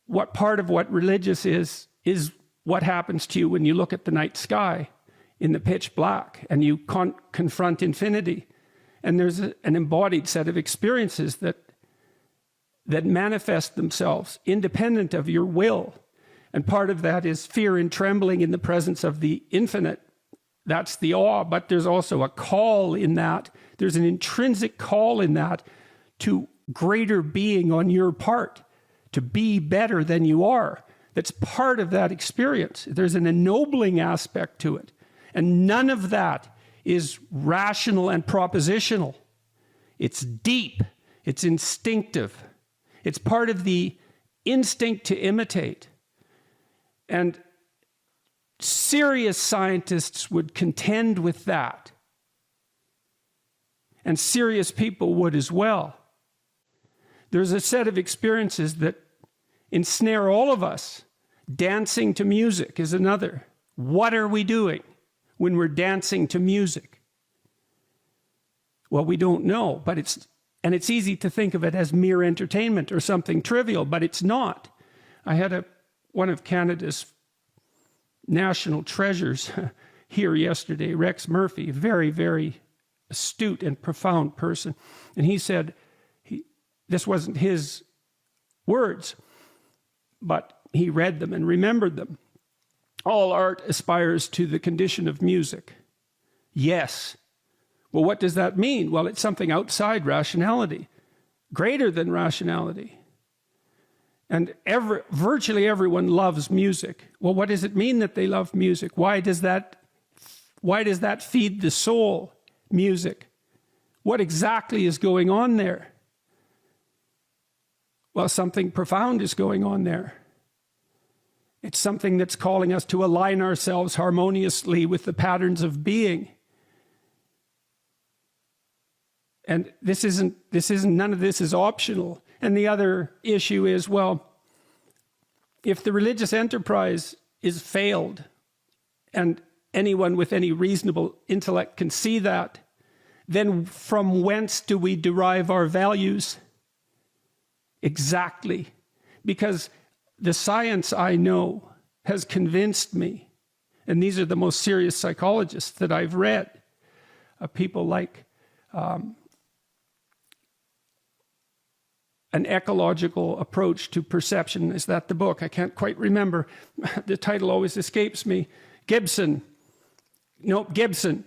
what part of what religious is what happens to you when you look at the night sky in the pitch black and you confront infinity. And there's an embodied set of experiences that manifest themselves independent of your will. And part of that is fear and trembling in the presence of the infinite. That's the awe, but there's also a call in that. There's an intrinsic call in that to greater being on your part, to be better than you are. That's part of that experience. There's an ennobling aspect to it. And none of that is rational and propositional. It's deep. It's instinctive. It's part of the instinct to imitate. And serious scientists would contend with that. And serious people would as well. There's a set of experiences that ensnare all of us. Dancing to music is another. What are we doing when we're dancing to music? Well, we don't know, but it's easy to think of it as mere entertainment or something trivial, but it's not. I had one of Canada's national treasures here yesterday, Rex Murphy, a very, very astute and profound person. And he said, this wasn't his words, but he read them and remembered them. All art aspires to the condition of music. Yes. Well, what does that mean? Well, it's something outside rationality, greater than rationality. And virtually everyone loves music. Well, what does it mean that they love music? Why does that feed the soul, music? What exactly is going on there? Well, something profound is going on there. It's something that's calling us to align ourselves harmoniously with the patterns of being. And none of this is optional. And the other issue is, well, if the religious enterprise is failed, and anyone with any reasonable intellect can see that, then from whence do we derive our values? Exactly. Because the science I know has convinced me, and these are the most serious psychologists that I've read, people like An Ecological Approach to Perception. Is that the book? I can't quite remember. The title always escapes me. Gibson. Gibson.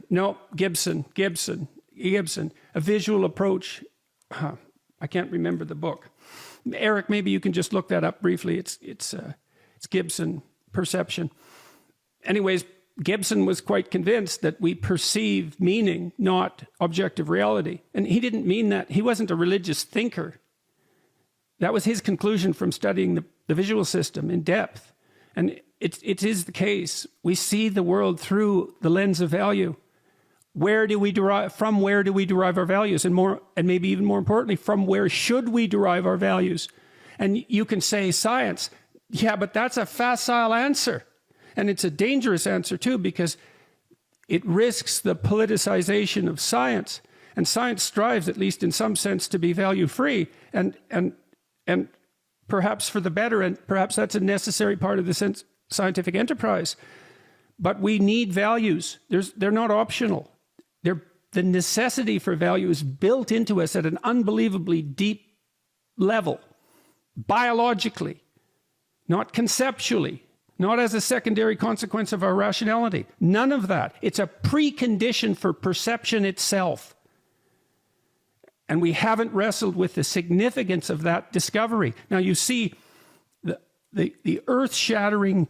A Visual Approach. I can't remember the book. Eric, maybe you can just look that up briefly. It's Gibson, Perception. Anyways, Gibson was quite convinced that we perceive meaning, not objective reality. And he didn't mean that. He wasn't a religious thinker. That was his conclusion from studying the visual system in depth. And it is the case. We see the world through the lens of value. From where do we derive our values? And maybe even more importantly, from where should we derive our values? And you can say science. Yeah, but that's a facile answer. And it's a dangerous answer too, because it risks the politicization of science. And science strives, at least in some sense, to be value-free. And perhaps for the better, and perhaps that's a necessary part of the scientific enterprise. But we need values. They're not optional. The necessity for value is built into us at an unbelievably deep level, biologically, not conceptually, not as a secondary consequence of our rationality. None of that. It's a precondition for perception itself. And we haven't wrestled with the significance of that discovery. Now you see the earth-shattering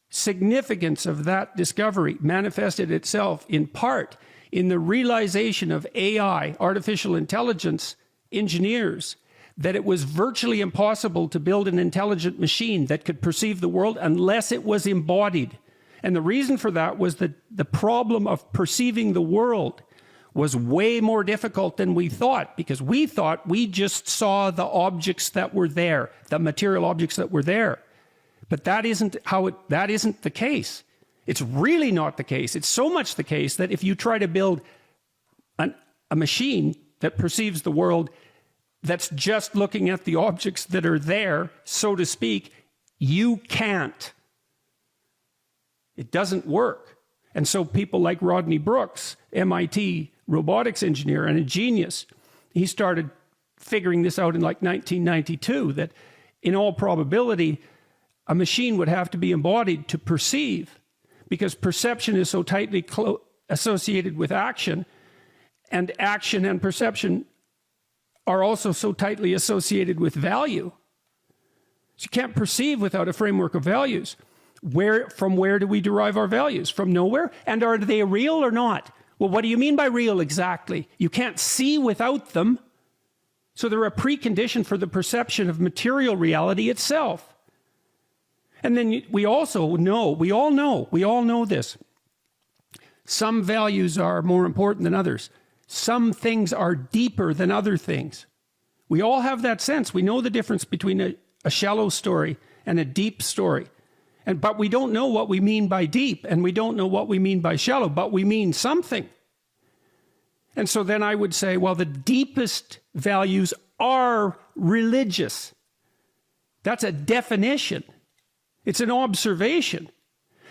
significance of that discovery manifested itself in part in the realization of AI, artificial intelligence engineers, that it was virtually impossible to build an intelligent machine that could perceive the world unless it was embodied. And the reason for that was that the problem of perceiving the world was way more difficult than we thought, because we thought we just saw the objects that were there, the material objects that were there. But that isn't the case. It's really not the case. It's so much the case that if you try to build a machine that perceives the world that's just looking at the objects that are there, so to speak, you can't. It doesn't work. And so people like Rodney Brooks, MIT robotics engineer and a genius, he started figuring this out in like 1992, that in all probability, a machine would have to be embodied to perceive, because perception is so tightly associated with action, and action and perception are also so tightly associated with value. So you can't perceive without a framework of values. From where do we derive our values? From nowhere? And are they real or not? Well, what do you mean by real exactly? You can't see without them. So they're a precondition for the perception of material reality itself. And then we also know, we all know this. Some values are more important than others. Some things are deeper than other things. We all have that sense. We know the difference between a shallow story and a deep story. But we don't know what we mean by deep, and we don't know what we mean by shallow, but we mean something. And so then I would say, well, the deepest values are religious. That's a definition. It's an observation.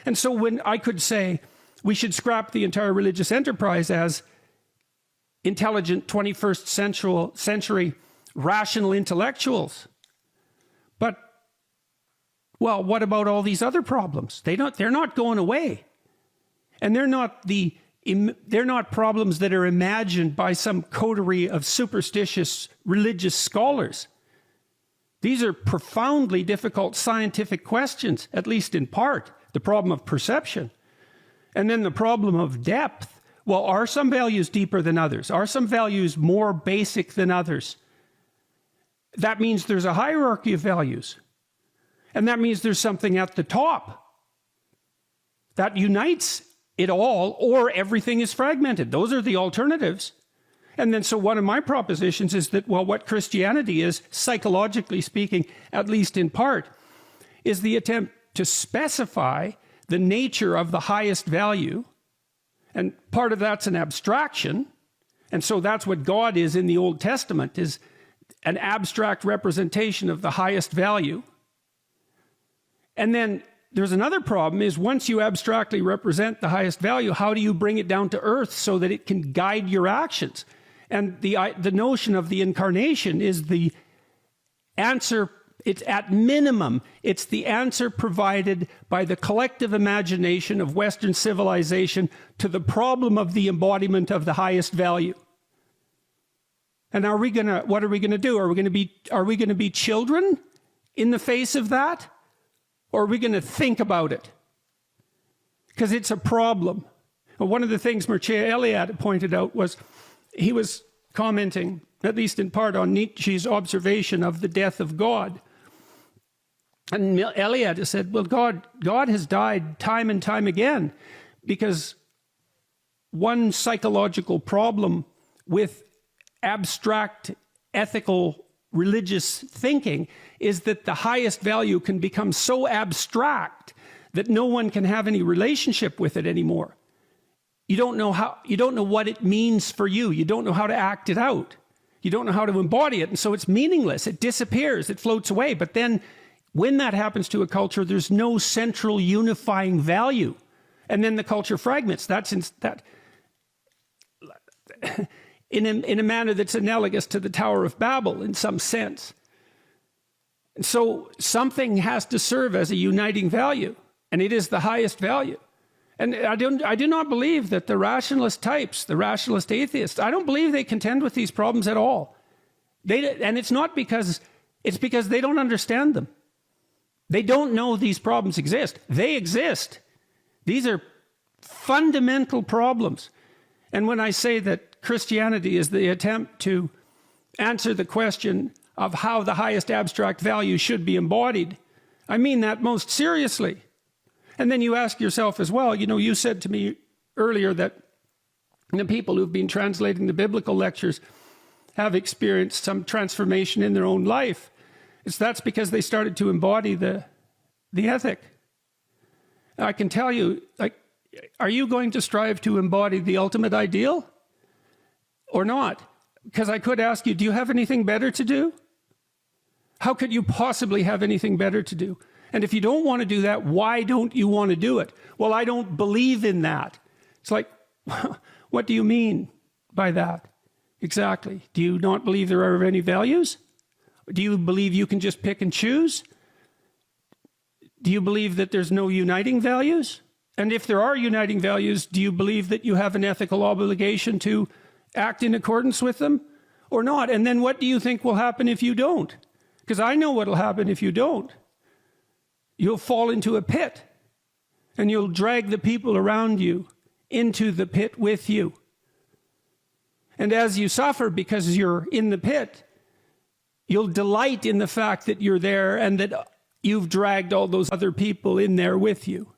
And so when I could say we should scrap the entire religious enterprise as intelligent 21st century rational intellectuals. But, well, what about all these other problems? They're not going away. And they're not problems that are imagined by some coterie of superstitious religious scholars. These are profoundly difficult scientific questions, at least in part. The problem of perception. And then the problem of depth. Well, are some values deeper than others? Are some values more basic than others? That means there's a hierarchy of values. And that means there's something at the top that unites it all, or everything is fragmented. Those are the alternatives. And then so one of my propositions is that, well, what Christianity is, psychologically speaking, at least in part, is the attempt to specify the nature of the highest value. And part of that's an abstraction. And so that's what God is in the Old Testament, is an abstract representation of the highest value. And then there's another problem, is once you abstractly represent the highest value, how do you bring it down to earth so that it can guide your actions? And the notion of the incarnation is the answer. It's at minimum, it's the answer provided by the collective imagination of Western civilization to the problem of the embodiment of the highest value. And what are we gonna do? Are we gonna be children in the face of that? Or are we gonna think about it? Because it's a problem. Well, one of the things Mircea Eliade pointed out was, he was commenting, at least in part, on Nietzsche's observation of the death of God. And Eliade said, well, God has died time and time again, because one psychological problem with abstract ethical religious thinking is that the highest value can become so abstract that no one can have any relationship with it anymore. You don't know what it means for you. You don't know how to act it out. You don't know how to embody it. And so it's meaningless. It disappears. It floats away. But then when that happens to a culture, there's no central unifying value. And then the culture fragments. That's in a manner that's analogous to the Tower of Babel in some sense. And so something has to serve as a uniting value, and it is the highest value. And I do not believe that the rationalist types, the rationalist atheists, I don't believe they contend with these problems at all. And it's not because, it's because they don't understand them. They don't know these problems exist. They exist. These are fundamental problems. And when I say that Christianity is the attempt to answer the question of how the highest abstract value should be embodied, I mean that most seriously. And then you ask yourself as well, you said to me earlier that the people who've been translating the biblical lectures have experienced some transformation in their own life. That's because they started to embody the ethic. I can tell you, are you going to strive to embody the ultimate ideal or not? Because I could ask you, do you have anything better to do? How could you possibly have anything better to do? And if you don't want to do that, why don't you want to do it? Well, I don't believe in that. It's like, what do you mean by that? Exactly. Do you not believe there are any values? Do you believe you can just pick and choose? Do you believe that there's no uniting values? And if there are uniting values, do you believe that you have an ethical obligation to act in accordance with them or not? And then what do you think will happen if you don't? Because I know what will happen if you don't. You'll fall into a pit, and you'll drag the people around you into the pit with you. And as you suffer because you're in the pit, you'll delight in the fact that you're there and that you've dragged all those other people in there with you.